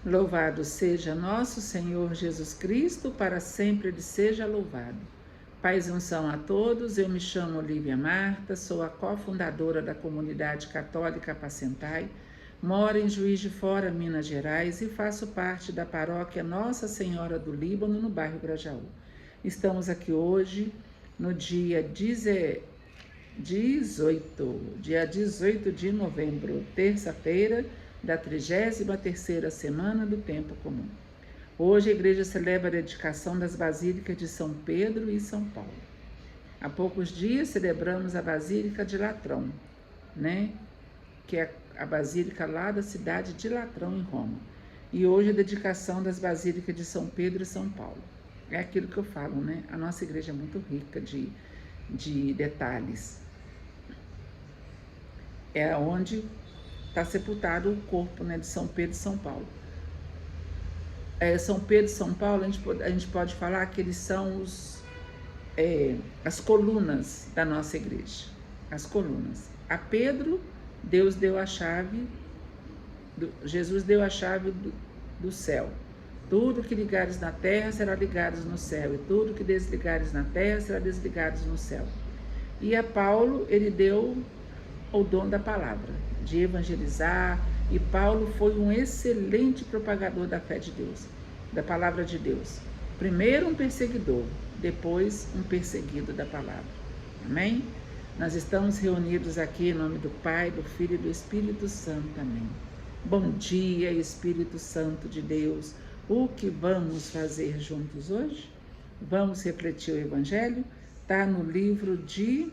Louvado seja nosso Senhor Jesus Cristo, para sempre Ele seja louvado. Paz e unção a todos, eu me chamo Olívia Marta, sou a cofundadora da Comunidade Católica Apacentai, moro em Juiz de Fora, Minas Gerais e faço parte da paróquia Nossa Senhora do Líbano, no bairro Grajaú. Estamos aqui hoje, no dia 18 de novembro, terça-feira, da 33ª semana do Tempo Comum. Hoje a igreja celebra a dedicação das basílicas de São Pedro e São Paulo. Há poucos dias celebramos a Basílica de Latrão, que é a basílica lá da cidade de Latrão, em Roma. E hoje a dedicação das basílicas de São Pedro e São Paulo. É aquilo que eu falo, A nossa igreja é muito rica de detalhes. É onde está sepultado o corpo, de São Pedro e São Paulo. São Pedro e São Paulo, a gente pode falar que eles são as colunas da nossa igreja. As colunas. A Pedro, Deus deu a chave, Jesus deu a chave do céu. Tudo que ligares na terra será ligado no céu, e tudo que desligares na terra será desligado no céu. E a Paulo, ele deu o dom da palavra, de evangelizar, e Paulo foi um excelente propagador da fé de Deus, da palavra de Deus. Primeiro um perseguidor, depois um perseguido da palavra. Amém? Nós estamos reunidos aqui em nome do Pai, do Filho e do Espírito Santo. Amém. Bom dia, Espírito Santo de Deus. O que vamos fazer juntos hoje? Vamos refletir o Evangelho? Está no livro de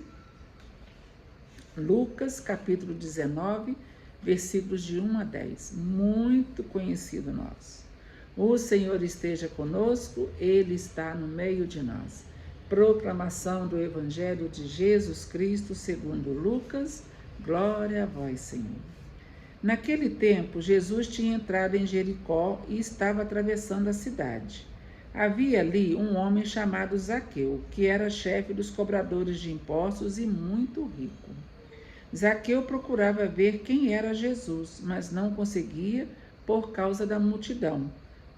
Lucas, capítulo 19, versículos de 1 a 10. Muito conhecido nosso. O Senhor esteja conosco, Ele está no meio de nós. Proclamação do Evangelho de Jesus Cristo segundo Lucas. Glória a vós, Senhor. Naquele tempo, Jesus tinha entrado em Jericó e estava atravessando a cidade. Havia ali um homem chamado Zaqueu, que era chefe dos cobradores de impostos e muito rico. Zaqueu procurava ver quem era Jesus, mas não conseguia por causa da multidão,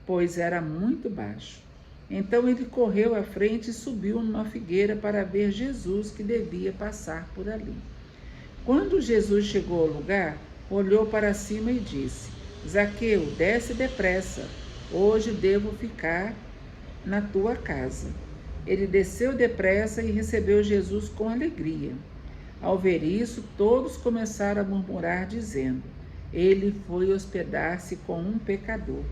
pois era muito baixo. Então ele correu à frente e subiu numa figueira para ver Jesus, que devia passar por ali. Quando Jesus chegou ao lugar, olhou para cima e disse: Zaqueu, desce depressa, hoje devo ficar na tua casa. Ele desceu depressa e recebeu Jesus com alegria. Ao ver isso, todos começaram a murmurar, dizendo: ele foi hospedar-se com um pecador.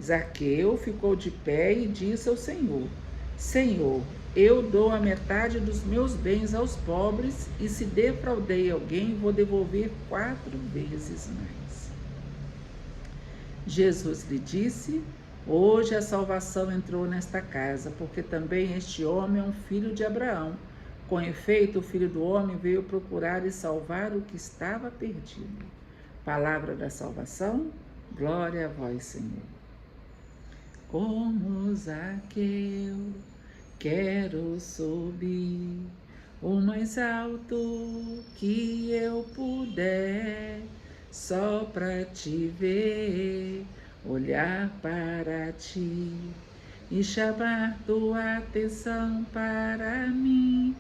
Zaqueu ficou de pé e disse ao Senhor: Senhor, eu dou a metade dos meus bens aos pobres, e se defraudei alguém, vou devolver 4 vezes mais. Jesus lhe disse: hoje a salvação entrou nesta casa, porque também este homem é um filho de Abraão. Com efeito, o Filho do Homem veio procurar e salvar o que estava perdido. Palavra da salvação, glória a vós, Senhor. Como Zaqueu, quero subir o mais alto que eu puder, só para te ver, olhar para ti e chamar tua atenção para mim.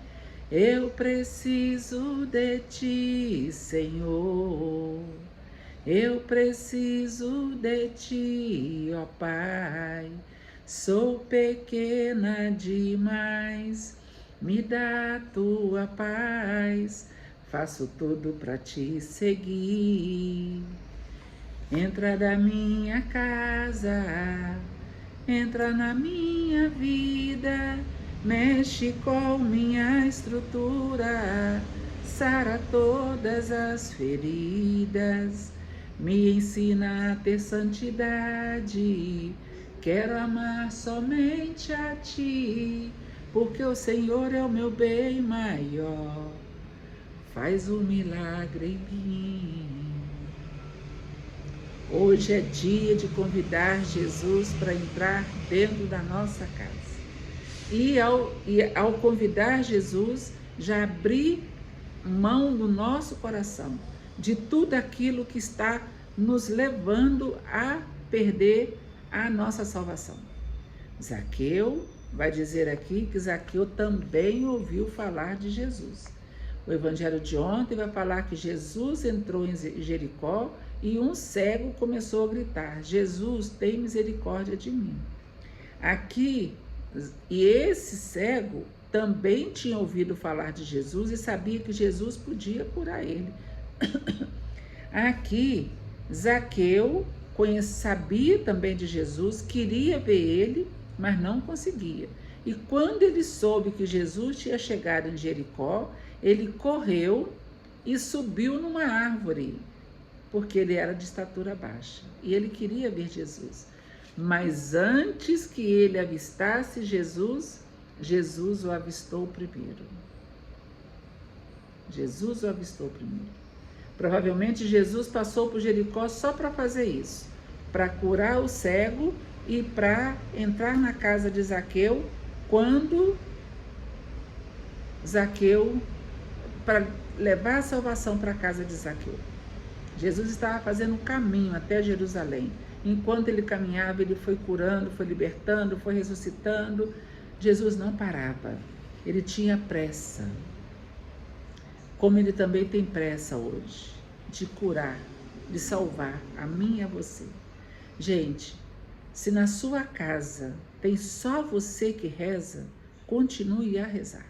Eu preciso de ti, Senhor. Eu preciso de ti, ó Pai. Sou pequena demais, me dá tua paz. Faço tudo para te seguir. Entra da minha casa, entra na minha vida. Mexe com minha estrutura, sara todas as feridas, me ensina a ter santidade. Quero amar somente a ti, porque o Senhor é o meu bem maior. Faz um milagre em mim. Hoje é dia de convidar Jesus para entrar dentro da nossa casa. E ao convidar Jesus, já abrir mão do nosso coração, de tudo aquilo que está nos levando a perder a nossa salvação. Zaqueu vai dizer aqui que Zaqueu também ouviu falar de Jesus. O evangelho de ontem vai falar que Jesus entrou em Jericó e um cego começou a gritar: Jesus, tem misericórdia de mim. Aqui, e esse cego também tinha ouvido falar de Jesus e sabia que Jesus podia curar ele. Aqui, Zaqueu sabia também de Jesus, queria ver ele, mas não conseguia. E quando ele soube que Jesus tinha chegado em Jericó, ele correu e subiu numa árvore, porque ele era de estatura baixa e ele queria ver Jesus. Mas antes que ele avistasse Jesus, Jesus o avistou primeiro. Jesus o avistou primeiro. Provavelmente Jesus passou por Jericó só para fazer isso, para curar o cego e para entrar na casa de Zaqueu, quando Zaqueu, para levar a salvação para a casa de Zaqueu. Jesus estava fazendo um caminho até Jerusalém. Enquanto ele caminhava, ele foi curando, foi libertando, foi ressuscitando. Jesus não parava, ele tinha pressa. Como ele também tem pressa hoje, de curar, de salvar a mim e a você. Gente, se na sua casa tem só você que reza, continue a rezar,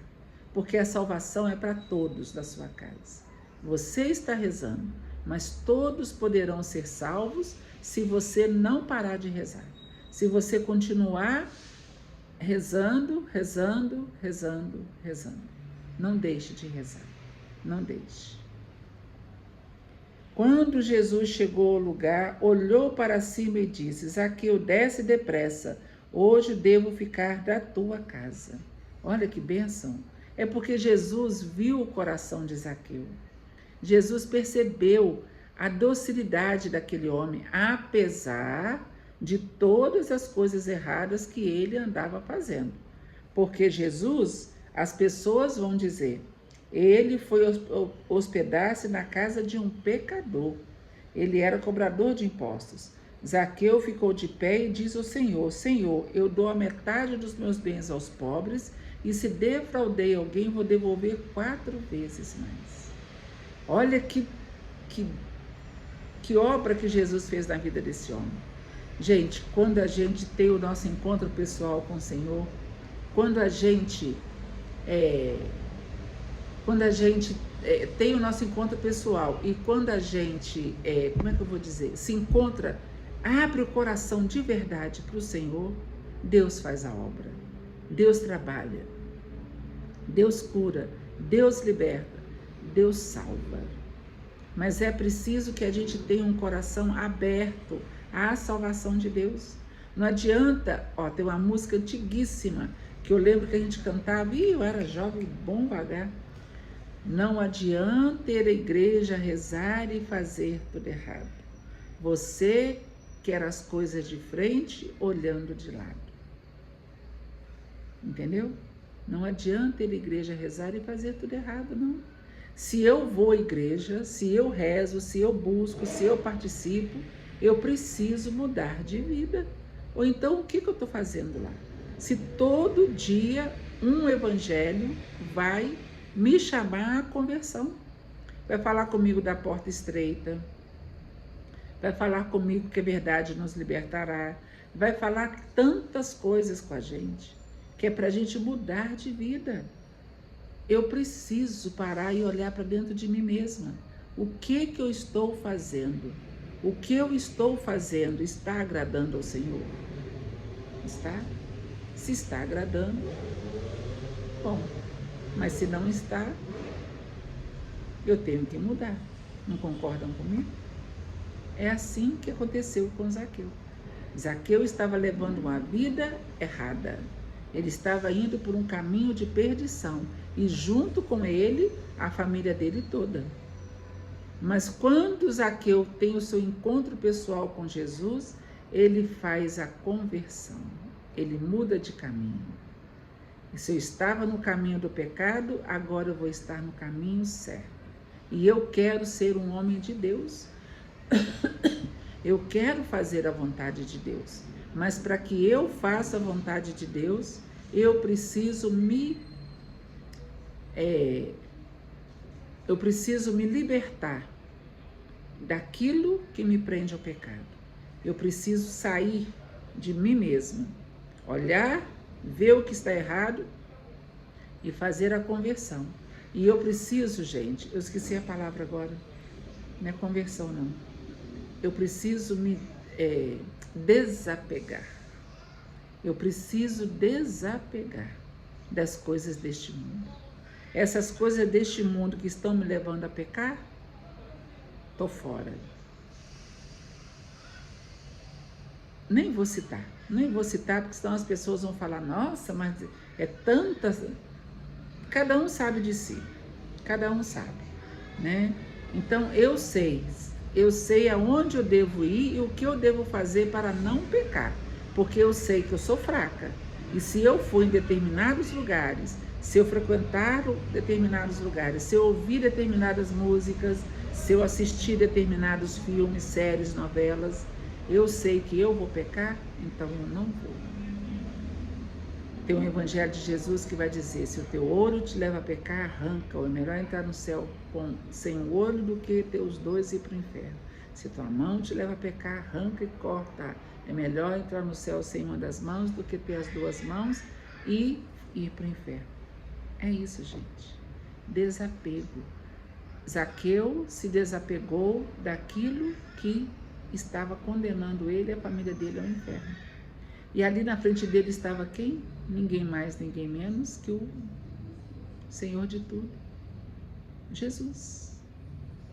porque a salvação é para todos da sua casa. Você está rezando, mas todos poderão ser salvos se você não parar de rezar. Se você continuar rezando, rezando, rezando, rezando. Não deixe de rezar. Não deixe. Quando Jesus chegou ao lugar, olhou para cima e disse: Zaqueu, desce depressa, hoje devo ficar da tua casa. Olha que bênção. É porque Jesus viu o coração de Zaqueu. Jesus percebeu a docilidade daquele homem, apesar de todas as coisas erradas que ele andava fazendo. Porque Jesus, as pessoas vão dizer, ele foi hospedar-se na casa de um pecador. Ele era cobrador de impostos. Zaqueu ficou de pé e diz ao Senhor: Senhor, eu dou a metade dos meus bens aos pobres, e se defraudei alguém, vou devolver 4 vezes mais. Olha que obra que Jesus fez na vida desse homem. Gente, quando a gente tem o nosso encontro pessoal com o Senhor, quando a gente tem o nosso encontro pessoal e quando a gente, se encontra, abre o coração de verdade para o Senhor, Deus faz a obra, Deus trabalha, Deus cura, Deus liberta, Deus salva. Mas é preciso que a gente tenha um coração aberto à salvação de Deus. Não adianta, tem uma música antiguíssima, que eu lembro que a gente cantava, e eu era jovem, bom vagar. Não adianta ir à igreja, rezar e fazer tudo errado. Você quer as coisas de frente, olhando de lado. Entendeu? Não adianta ir à igreja, rezar e fazer tudo errado, não. Se eu vou à igreja, se eu rezo, se eu busco, se eu participo, eu preciso mudar de vida. Ou então, o que eu estou fazendo lá? Se todo dia um evangelho vai me chamar à conversão, vai falar comigo da porta estreita, vai falar comigo que a verdade nos libertará, vai falar tantas coisas com a gente, que é para a gente mudar de vida. Eu preciso parar e olhar para dentro de mim mesma. O que eu estou fazendo? O que eu estou fazendo está agradando ao Senhor? Está? Se está agradando, bom. Mas se não está, eu tenho que mudar. Não concordam comigo? É assim que aconteceu com Zaqueu. Zaqueu estava levando uma vida errada. Ele estava indo por um caminho de perdição. E junto com ele, a família dele toda. Mas quando Zaqueu tem o seu encontro pessoal com Jesus, ele faz a conversão. Ele muda de caminho. E se eu estava no caminho do pecado, agora eu vou estar no caminho certo. E eu quero ser um homem de Deus. Eu quero fazer a vontade de Deus. Mas para que eu faça a vontade de Deus, eu preciso me libertar daquilo que me prende ao pecado. Eu preciso sair de mim mesma, olhar, ver o que está errado e fazer a conversão. E eu preciso, gente, eu esqueci a palavra agora, não é conversão não. Eu preciso me desapegar. Eu preciso desapegar das coisas deste mundo. Essas coisas deste mundo que estão me levando a pecar, tô fora. Nem vou citar, porque senão as pessoas vão falar, nossa, mas é tantas... Cada um sabe de si, cada um sabe, né? Então eu sei aonde eu devo ir e o que eu devo fazer para não pecar, porque eu sei que eu sou fraca. E se eu for em determinados lugares, se eu frequentar determinados lugares, se eu ouvir determinadas músicas, se eu assistir determinados filmes, séries, novelas, eu sei que eu vou pecar, então eu não vou. Tem um evangelho de Jesus que vai dizer, se o teu ouro te leva a pecar, arranca-o. É melhor entrar no céu sem o ouro do que ter os dois e ir para o inferno. Se tua mão te leva a pecar, arranca e corta. É melhor entrar no céu sem uma das mãos do que ter as duas mãos e ir para o inferno. É isso, gente. Desapego. Zaqueu se desapegou daquilo que estava condenando ele e a família dele ao inferno. E ali na frente dele estava quem? Ninguém mais, ninguém menos que o Senhor de tudo. Jesus.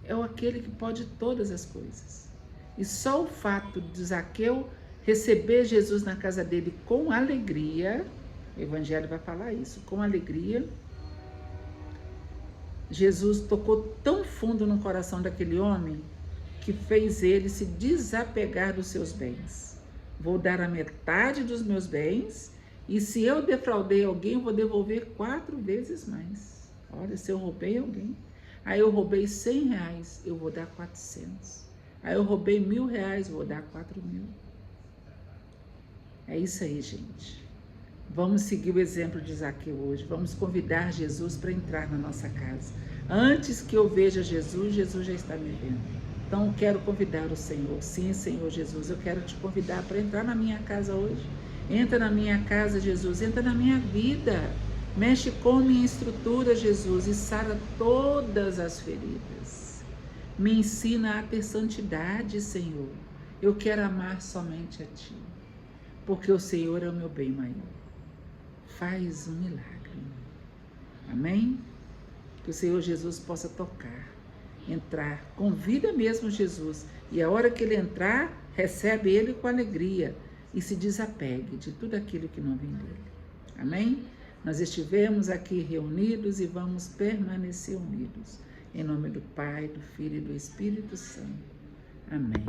É aquele que pode todas as coisas. E só o fato de Zaqueu receber Jesus na casa dele com alegria, o Evangelho vai falar isso, com alegria, Jesus tocou tão fundo no coração daquele homem que fez ele se desapegar dos seus bens. Vou dar a metade dos meus bens e se eu defraudei alguém, eu vou devolver 4 vezes mais. Olha, se eu roubei alguém, aí eu roubei R$100, eu vou dar 400. Aí eu roubei R$1.000, vou dar 4.000. É isso aí, gente. Vamos seguir o exemplo de Zaqueu hoje. Vamos convidar Jesus para entrar na nossa casa. Antes que eu veja Jesus, Jesus já está me vendo. Então, eu quero convidar o Senhor. Sim, Senhor Jesus, eu quero te convidar para entrar na minha casa hoje. Entra na minha casa, Jesus. Entra na minha vida. Mexe com minha estrutura, Jesus, e sara todas as feridas. Me ensina a ter santidade, Senhor. Eu quero amar somente a Ti, porque o Senhor é o meu bem maior. Faz um milagre. Amém? Que o Senhor Jesus possa tocar, entrar, convida mesmo Jesus, e a hora que ele entrar, recebe ele com alegria e se desapegue de tudo aquilo que não vem dele. Amém? Nós estivemos aqui reunidos e vamos permanecer unidos. Em nome do Pai, do Filho e do Espírito Santo. Amém.